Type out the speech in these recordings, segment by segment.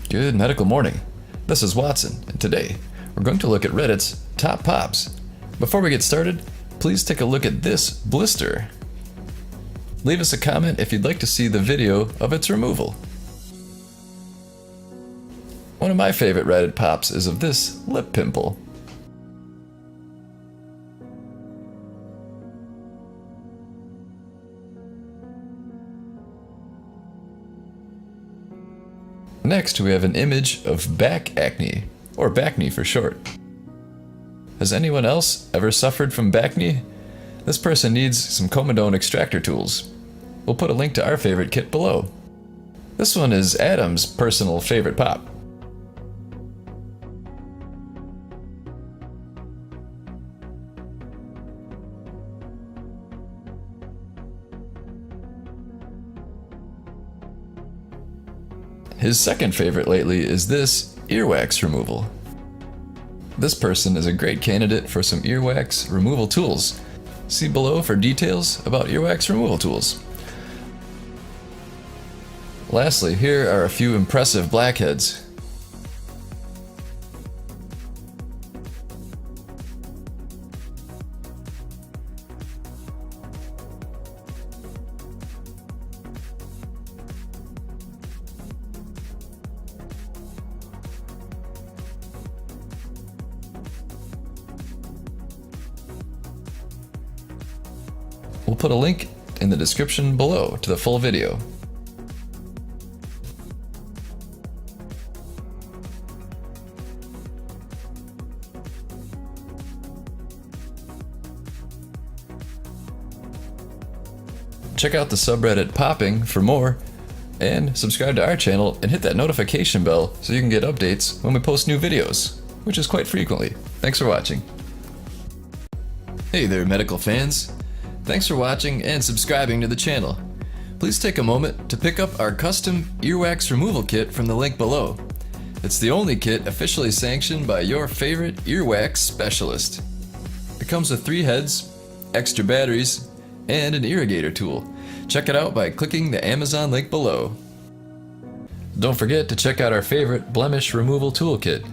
Good medical morning. This is Watson, and today we're going to look at Reddit's top pops. Before we get started, please take a look at this blister. Leave us a comment if you'd like to see the video of its removal. One of my favorite Reddit pops is of this lip pimple. Next, we have an image of back acne, or Bacne for short. Has anyone else ever suffered from Bacne? This person needs some Comedone extractor tools. We'll put a link to our favorite kit below. This one is Adam's personal favorite pop. His second favorite lately is this earwax removal. This person is a great candidate for some earwax removal tools. See below for details about earwax removal tools. Lastly, here are a few impressive blackheads. We'll put a link in the description below to the full video. Check out the subreddit Popping for more, and subscribe to our channel and hit that notification bell so you can get updates when we post new videos, which is quite frequently. Thanks for watching. Hey there, medical fans. Thanks for watching and subscribing to the channel. Please take a moment to pick up our custom earwax removal kit from the link below. It's the only kit officially sanctioned by your favorite earwax specialist. It comes with 3 heads, extra batteries, and an irrigator tool. Check it out by clicking the Amazon link below. Don't forget to check out our favorite blemish removal toolkit.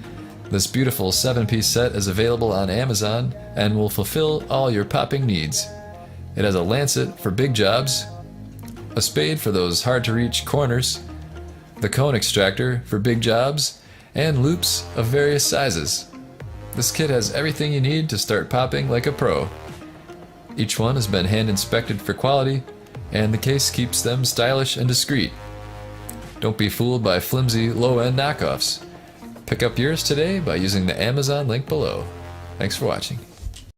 This beautiful 7-piece set is available on Amazon and will fulfill all your popping needs. It has a lancet for big jobs, a spade for those hard-to-reach corners, the cone extractor for big jobs, and loops of various sizes. This kit has everything you need to start popping like a pro. Each one has been hand-inspected for quality, and the case keeps them stylish and discreet. Don't be fooled by flimsy, low-end knockoffs. Pick up yours today by using the Amazon link below. Thanks for watching.